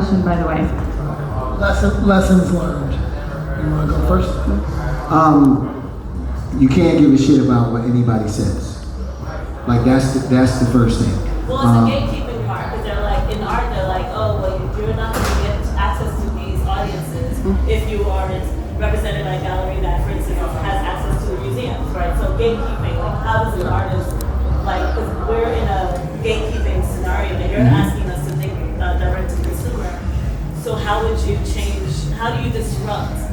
question, by the way. Lessons learned. You want to go first? You can't give a shit about what anybody says. Like that's the first thing. Well, it's a gatekeeping part, because they're like, in art, they're like, oh, well, you're not going to get access to these audiences if you aren't represented by a gallery that, for instance, has access to museums, right? So gatekeeping, like, how does an artist, like, because we're in a gatekeeping scenario, and you're asking us to think direct to consumer. So how would you change, how do you disrupt?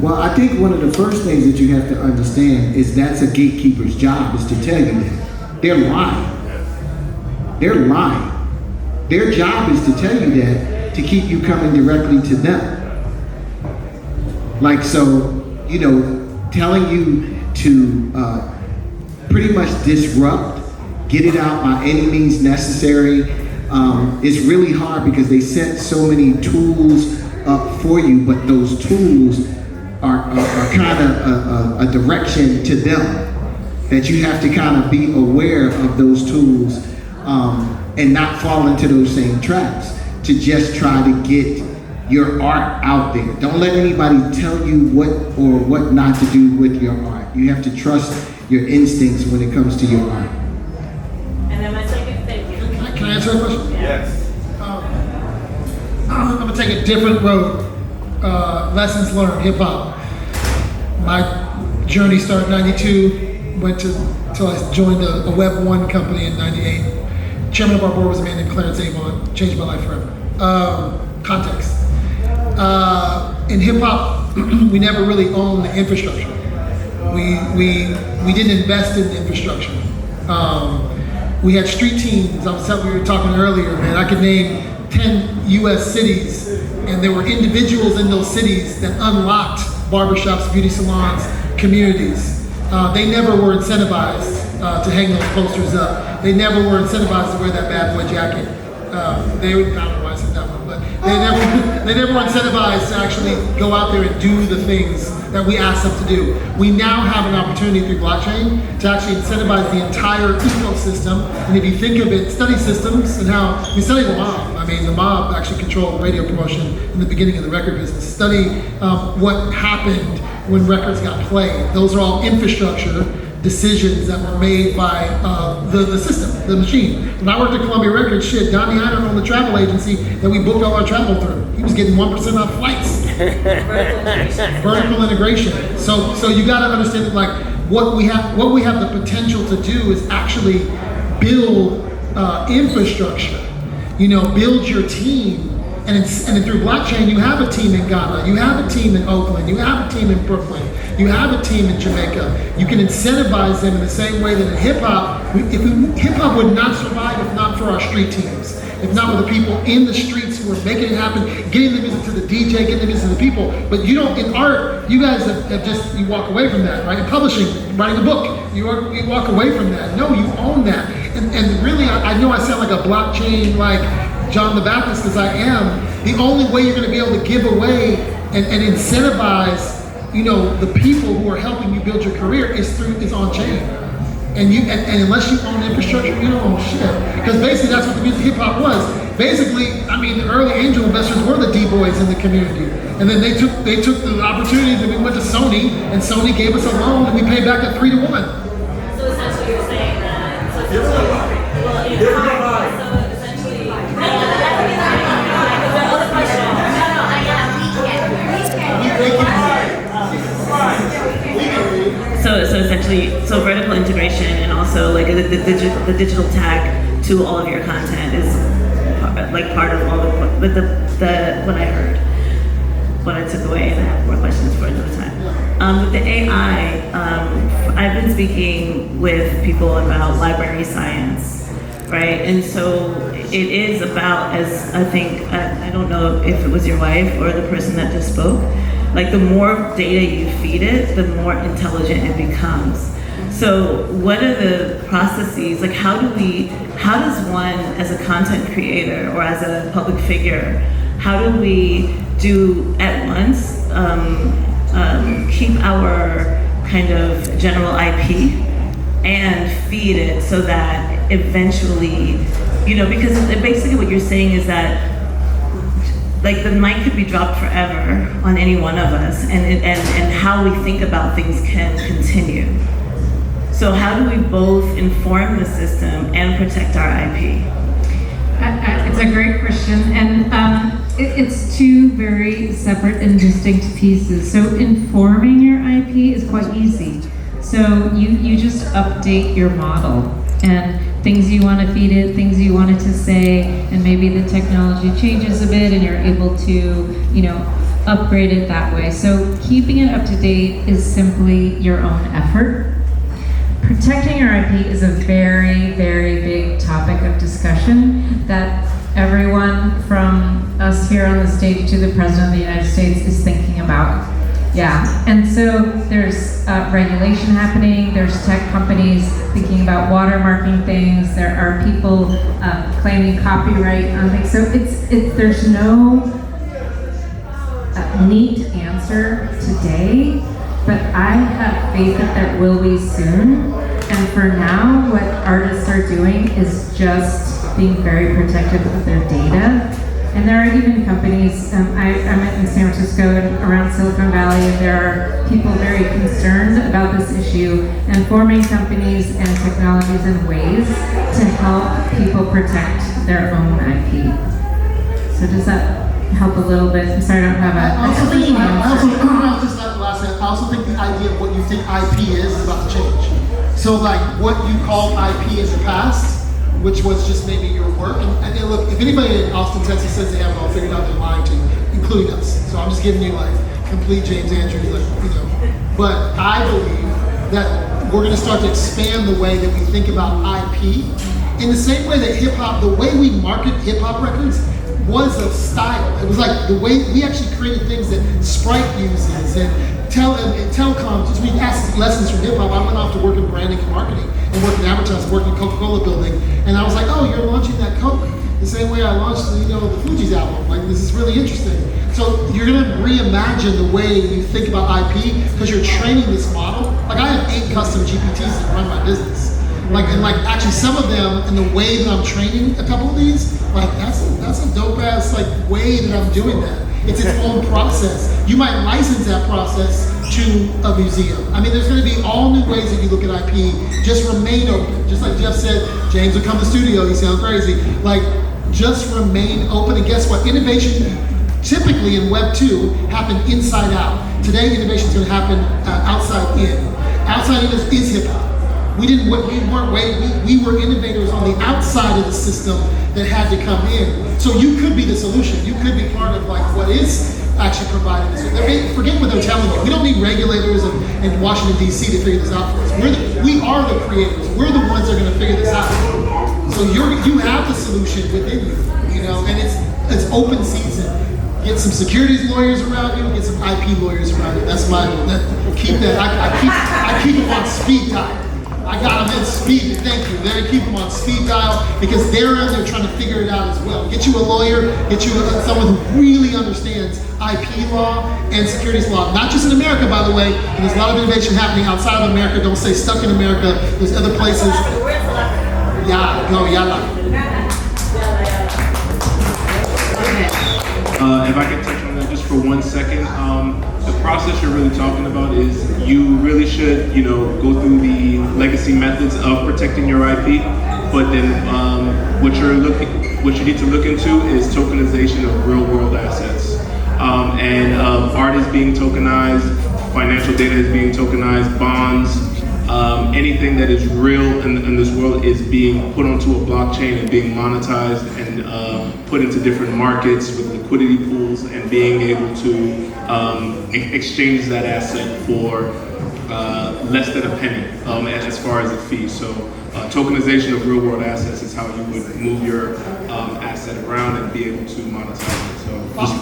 Well, I think one of the first things that you have to understand is that's a gatekeeper's job, is to tell you that. They're lying. They're lying. Their job is to tell you that to keep you coming directly to them. Like, so, you know, telling you to pretty much disrupt, get it out by any means necessary, is really hard because they set so many tools up for you, but those tools are kind of a direction to them that you have to kind of be aware of those tools and not fall into those same traps to just try to get your art out there. Don't let anybody tell you what or what not to do with your art. You have to trust your instincts when it comes to your art. And then my second thing. Can I answer a question? Yes. I'm going to take a different road. Lessons learned, hip hop. My journey started in 92, went till I joined a Web 1 company in 98. Chairman of our board was a man named Clarence Avon, changed my life forever. Context. In hip hop, we never really owned the infrastructure. We didn't invest in the infrastructure. We had street teams. We were talking earlier, man. I could name 10 U.S. cities, and there were individuals in those cities that unlocked barbershops, beauty salons, communities. They never were incentivized to hang those posters up. They never were incentivized to wear that bad boy jacket. They would, I don't know why I said that one, but they never were incentivized to actually go out there and do the things that we asked them to do. We now have an opportunity through blockchain to actually incentivize the entire ecosystem. And if you think of it, study systems and how, we study the mob. I mean, the mob actually controlled radio promotion in the beginning of the record business. Study what happened when records got played. Those are all infrastructure decisions that were made by the system, the machine. When I worked at Columbia Records, shit, Donnie Hyder owned the travel agency that we booked all our travel through. He was getting 1% off flights. Vertical integration. So you got to understand that, like, what we have the potential to do is actually build infrastructure. You know, build your team. And then through blockchain, you have a team in Ghana, you have a team in Oakland, you have a team in Brooklyn, you have a team in Jamaica. You can incentivize them in the same way that in hip-hop, hip-hop would not survive if not for our street teams. If not for the people in the streets who are making it happen, getting the music to the DJ, getting the music to the people. But you don't, in art, you guys have just, you walk away from that, right? In publishing, writing a book, you walk away from that. No, you own that. And really, I know I sound like a blockchain, like John the Baptist, because I am. The only way you're going to be able to give away and incentivize, you know, the people who are helping you build your career is on chain. And unless you own infrastructure, you don't own shit. Because basically that's what the music hip hop was. Basically, I mean, the early angel investors were the D-boys in the community. And then they took the opportunities, and we went to Sony, and Sony gave us a loan, and we paid back at 3-1. So essentially you're saying that, so essentially, So essentially, vertical integration and also like the digital tag to all of your content is like part of all the what I heard, what I took away, and I have more questions for another time. With the AI, I've been speaking with people about library science, right? And so it is about, as I think, I don't know if it was your wife or the person that just spoke, like the more data you feed it, the more intelligent it becomes. So what are the processes, like how does one as a content creator or as a public figure, how do we do at once keep our kind of general IP and feed it so that eventually, you know, because basically what you're saying is that like the mic could be dropped forever on any one of us, and how we think about things can continue. So how do we both inform the system and protect our IP? It's a great question, and it's two very separate and distinct pieces. So informing your IP is quite easy. So you just update your model and things you want to feed it, things you want it to say, and maybe the technology changes a bit and you're able to, upgrade it that way. So keeping it up to date is simply your own effort. Protecting your IP is a very, very big topic of discussion that everyone from us here on the stage to the President of the United States is thinking about. Yeah, and so there's regulation happening, there's tech companies thinking about watermarking things, there are people claiming copyright on things. So there's no neat answer today, but I have faith that there will be soon. And for now, what artists are doing is just being very protective of their data. And there are even companies, I'm in San Francisco and around Silicon Valley, and there are people very concerned about this issue and forming companies and technologies and ways to help people protect their own IP. So does that help a little bit? I'm sorry, I don't have a clean answer. I also think the idea of what you think IP is about to change. So like what you called IP in the past, which was just maybe your work. And look, if anybody in Austin, Texas says they have it all figured out, they're lying to you, including us. So I'm just giving you like complete James Andrews, But I believe that we're gonna start to expand the way that we think about IP in the same way that hip hop, the way we market hip hop records was of style. It was like the way we actually created things that Sprite uses and telecom, just we asked lessons from hip hop. I went off to work in branding and marketing and work in advertising, worked in Coca-Cola building, and I was like, oh, you're launching that Coke the same way I launched the Fugees album. Like, this is really interesting. So you're gonna reimagine the way you think about IP because you're training this model. Like I have 8 custom GPTs that run my business. Actually some of them, in the way that I'm training a couple of these, like that's a dope ass way that I'm doing that. It's its own process. You might license that process to a museum. I mean, there's gonna be all new ways that you look at IP. Just remain open. Just like Jeff said, James would come to the studio, he sounds crazy. Just remain open, and guess what? Innovation typically in Web 2 happen inside out. Today, innovation is gonna happen outside in. Outside in is hip hop. We were innovators on the outside of the system that had to come in. So you could be the solution. You could be part of what is actually providing this. Forget what they're telling you. We don't need regulators in Washington DC to figure this out for us. We are the creators. We're the ones that are going to figure this out. So you have the solution within you, and it's open season. Get some securities lawyers around you. Get some IP lawyers around you. That's keep that. I keep them on speed dial. I got them in speed. Thank you. They keep them on speed dial because they're in there trying to figure it out as well. Get you a lawyer. Get you someone who really understands IP law and securities law. Not just in America, by the way. And there's a lot of innovation happening outside of America. Don't stay stuck in America. There's other places. Yeah, go, yalla. If I can touch on that just for 1 second, the process you're really talking about is you really should, go through the legacy methods of protecting your IP, but then what you need to look into is tokenization of real-world assets. Art is being tokenized, financial data is being tokenized, bonds, anything that is real in this world is being put onto a blockchain and being monetized and put into different markets with liquidity pools and being able to exchange that asset for less than a penny as far as a fee. So tokenization of real world assets is how you would move your asset around and be able to monetize it. So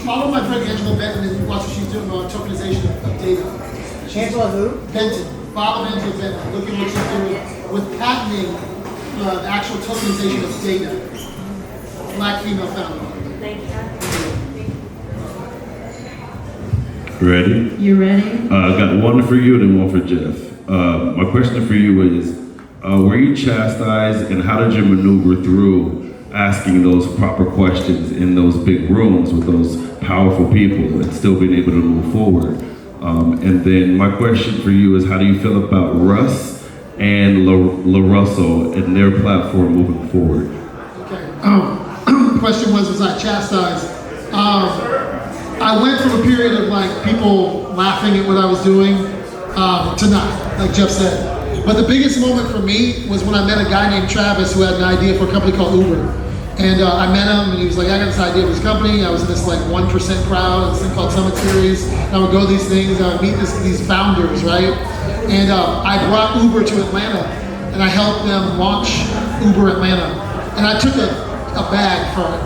follow my friend Angela Benton and watch what she's doing about tokenization of data. Angela who? Benton. Follow Angela Benton. Look at what she's doing with patenting the actual tokenization of data. Black female founder. Thank you. Ready? You ready? I got one for you and one for Jeff. My question for you is, were you chastised and how did you maneuver through asking those proper questions in those big rooms with those powerful people and still being able to move forward. And then my question for you is, how do you feel about Russ and La Russell and their platform moving forward? Okay. The question was I chastised? I went from a period of like people laughing at what I was doing to not, like Jeff said. But the biggest moment for me was when I met a guy named Travis who had an idea for a company called Uber. And I met him and he was like, I got this idea for this company. I was in this like 1% crowd, this thing called Summit Series. And I would go to these things, I would meet these founders, right? And I brought Uber to Atlanta and I helped them launch Uber Atlanta. And I took a bag from it.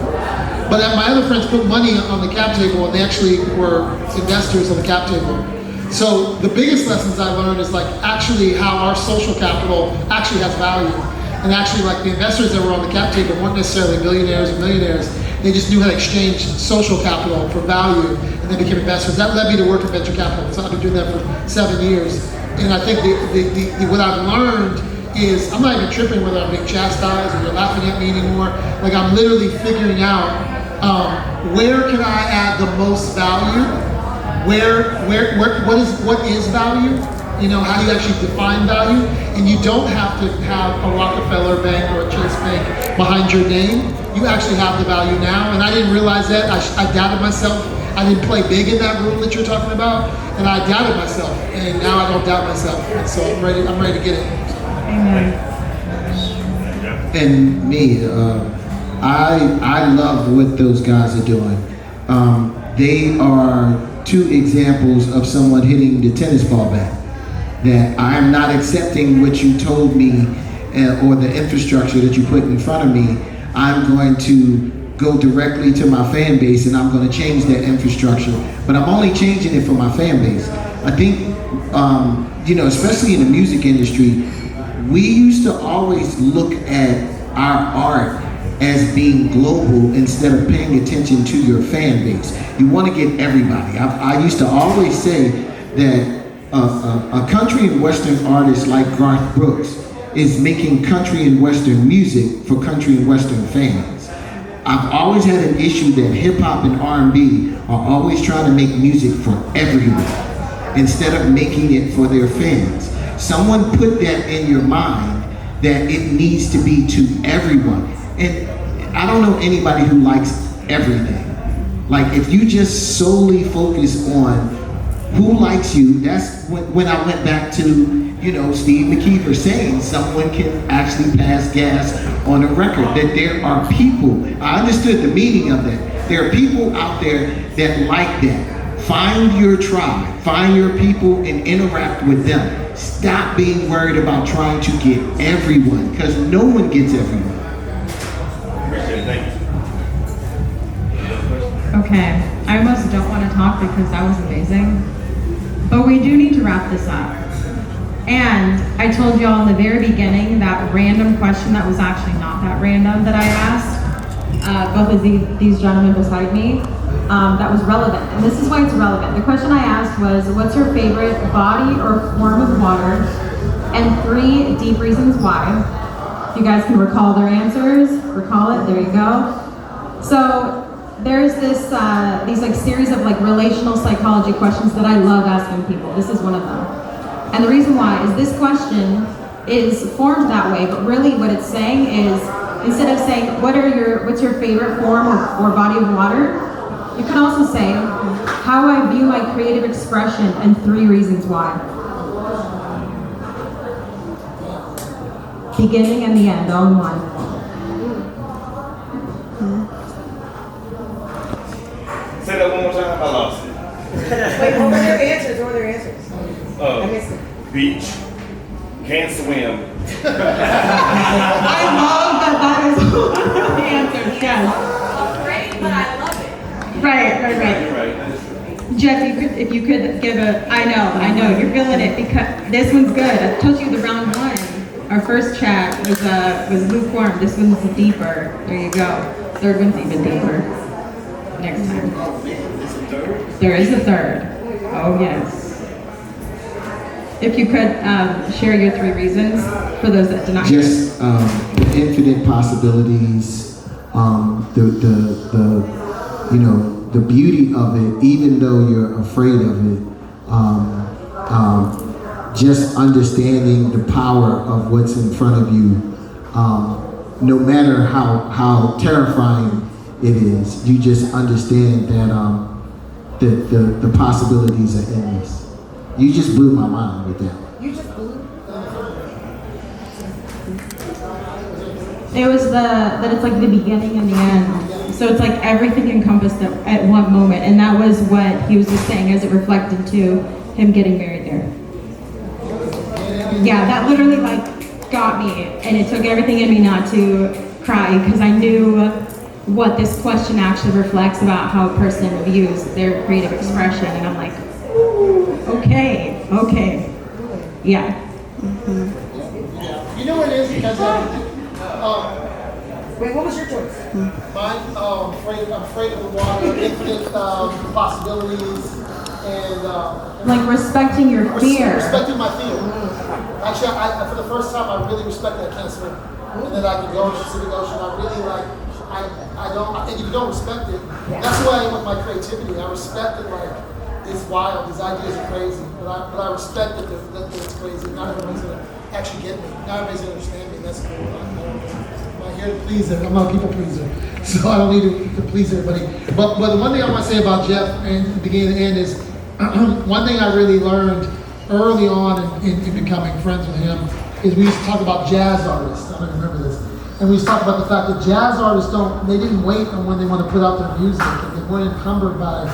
But my other friends put money on the cap table and they actually were investors on the cap table. So the biggest lessons I learned is like actually how our social capital actually has value. And actually like the investors that were on the cap table weren't necessarily billionaires or millionaires. They just knew how to exchange social capital for value and they became investors. That led me to work in venture capital. So I've been doing that for 7 years. And I think what I've learned is I'm not even tripping whether I'm being chastised or you're laughing at me anymore. Like I'm literally figuring out where can I add the most value? What is value? You know, how do you actually define value? And you don't have to have a Rockefeller Bank or a Chase Bank behind your name. You actually have the value now. And I didn't realize that. I doubted myself. I didn't play big in that room that you're talking about. And I doubted myself. And now I don't doubt myself. And so I'm ready to get it. Amen. And me, I love what those guys are doing. They are two examples of someone hitting the tennis ball back. That I am not accepting what you told me or the infrastructure that you put in front of me. I'm going to go directly to my fan base and I'm going to change that infrastructure. But I'm only changing it for my fan base. I think, especially in the music industry, we used to always look at our art as being global instead of paying attention to your fan base. You want to get everybody. I used to always say that a country and western artist like Garth Brooks is making country and western music for country and western fans. I've always had an issue that hip hop and R&B are always trying to make music for everyone instead of making it for their fans. Someone put that in your mind that it needs to be to everyone. And I don't know anybody who likes everything. Like if you just solely focus on who likes you, that's when I went back to, Steve McKeever saying someone can actually pass gas on a record, that there are people, I understood the meaning of that. There are people out there that like that. Find your tribe, find your people and interact with them. Stop being worried about trying to get everyone, because no one gets everyone. Okay, I almost don't want to talk because that was amazing. But we do need to wrap this up. And I told y'all in the very beginning that random question that was actually not that random that I asked both of these gentlemen beside me, that was relevant. And this is why it's relevant. The question I asked was, what's your favorite body or form of water? And 3 deep reasons why. If you guys can recall their answers, recall it, there you go. So there's these like series of like relational psychology questions that I love asking people. This is one of them. And the reason why is this question is formed that way, but really what it's saying is, instead of saying, what's your favorite form or body of water? You can also say, how I view my creative expression and 3 reasons why. Beginning and the end, all in one. Say that one more time, I lost it. Wait, what were their answers? What were their answers? I missed it. Beach, can't swim. I love that is the answer, yes. Great, but I love it. Right. Jeff, if you could give I know, you're feeling it because this one's good. I told you the round 1. Our first chat was lukewarm. This one's deeper. There you go. Third one's even deeper. Next time. There is a third. Oh yes. If you could share your 3 reasons for those that did not hear. Just the infinite possibilities, the beauty of it, even though you're afraid of it, just understanding the power of what's in front of you, no matter how terrifying it is, you just understand that the possibilities are endless. You just blew my mind with that. You just blew. It was that it's like the beginning and the end. So it's like everything encompassed at one moment, and that was what he was just saying as it reflected to him getting married there. Yeah, that literally like got me, and it took everything in me not to cry because I knew what this question actually reflects about how a person views their creative expression, and I'm like, ooh, okay, yeah. Mm-hmm. You know what it is? Because Wait, what was your choice? mine, I'm afraid of the water, infinite possibilities, and Like respecting your fear. respecting my fear. Actually, for the first time, I really respect that I can't swim, and that I can go to the Pacific Ocean. I really like. I don't. And if you don't respect it, that's why I am with my creativity. I respect it. Like it's wild. These ideas are crazy, but I respect that it's crazy. Not everybody's gonna actually get me. Not everybody's gonna understand me. That's cool. I'm not here to please them. I'm not a people pleaser, so I don't need to please everybody. But the one thing I want to say about Jeff, and the beginning and the end, is one thing I really learned early on in becoming friends with him is we used to talk about jazz artists. I don't remember this. And we used to talk about the fact that jazz artists didn't wait on when they want to put out their music, and they weren't encumbered by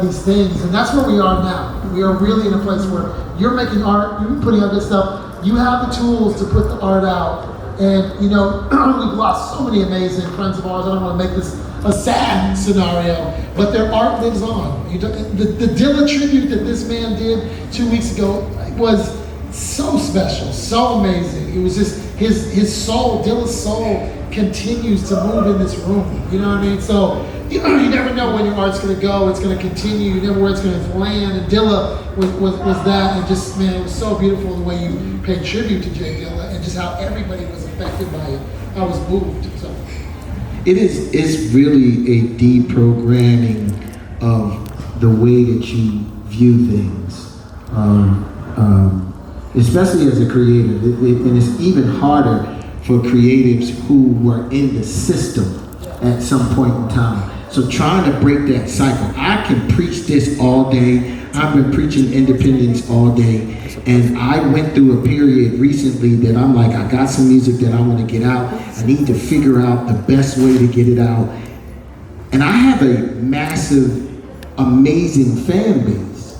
these things. And that's where we are now. We are really in a place where you're making art, you're putting out good stuff, you have the tools to put the art out. And we've lost so many amazing friends of ours. I don't want to make this a sad scenario, but their art lives on. The Dilla tribute that this man did 2 weeks ago was so special, so amazing. It was just his soul, Dilla's soul, continues to move in this room. You know what I mean? So you never know when your art's going to go. It's going to continue. You never know where it's going to land. And Dilla was that, and just man, it was so beautiful the way you paid tribute to Jay Dilla and just how everybody was affected by it. I was moved. So. It's really a deprogramming of the way that you view things, especially as a creative. And it's even harder for creatives who were in the system at some point in time. So trying to break that cycle. I can preach this all day. I've been preaching independence all day. And I went through a period recently that I'm like, I got some music that I want to get out. I need to figure out the best way to get it out. And I have a massive, amazing fan base.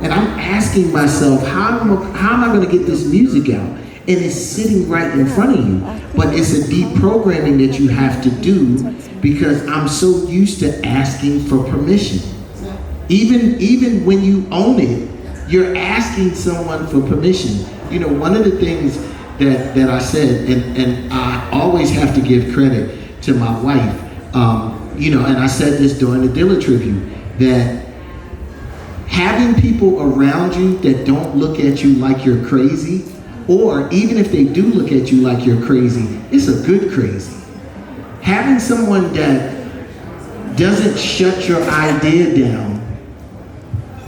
And I'm asking myself, how am I going to get this music out? And it's sitting right in front of you. But it's a deprogramming that you have to do because I'm so used to asking for permission. Even when you own it, you're asking someone for permission. One of the things that I said, and I always have to give credit to my wife, and I said this during the Dilla tribute, that having people around you that don't look at you like you're crazy, or even if they do look at you like you're crazy, it's a good crazy. Having someone that doesn't shut your idea down,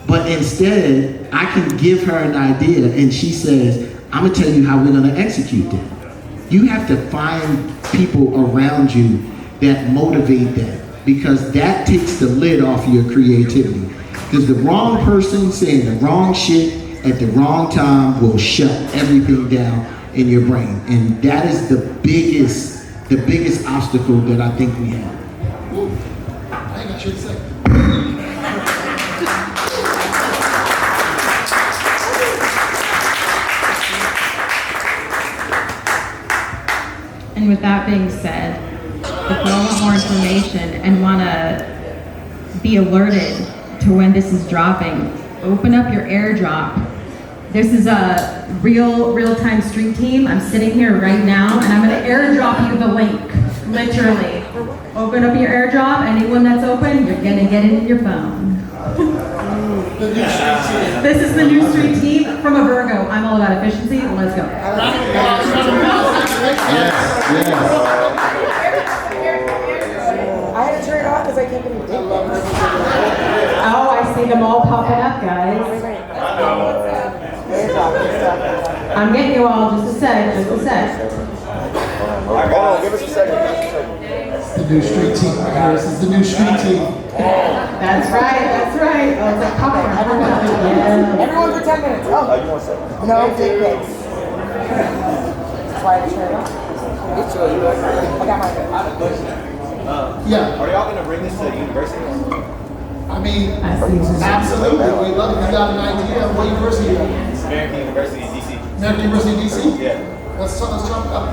but instead, I can give her an idea and she says, I'm gonna tell you how we're gonna execute that. You have to find people around you that motivate that, because that takes the lid off your creativity. Because the wrong person saying the wrong shit at the wrong time will shut everything down in your brain. And that is the biggest obstacle that I think we have. I ain't got shit to say. And with that being said, if you want more information and want to be alerted to when this is dropping, open up your AirDrop. This is a real-time stream team. I'm sitting here right now, and I'm going to AirDrop you the link, literally. Open up your AirDrop. Anyone that's open, you're going to get it in your phone. This is the new street team from a Virgo. I'm all about efficiency. Let's go. Yes. I had to turn it off because I Everybody taking a dick. Oh, I see them all popping up, guys. I'm getting you all, just a sec, just a sec. Hold on, give us a second. The new street team right here. This is the new street team. That's right. Oh, it's like popcorn. Yeah. Everyone for 10 minutes. Oh, Oh, you want a second? no dick pics. That's why I turned it on. I got my Yeah, Are y'all gonna bring this to the university? I mean, I see. absolutely. We love it. You got an idea of what university you're at? American University, DC. American University, DC? Yeah. Let's talk about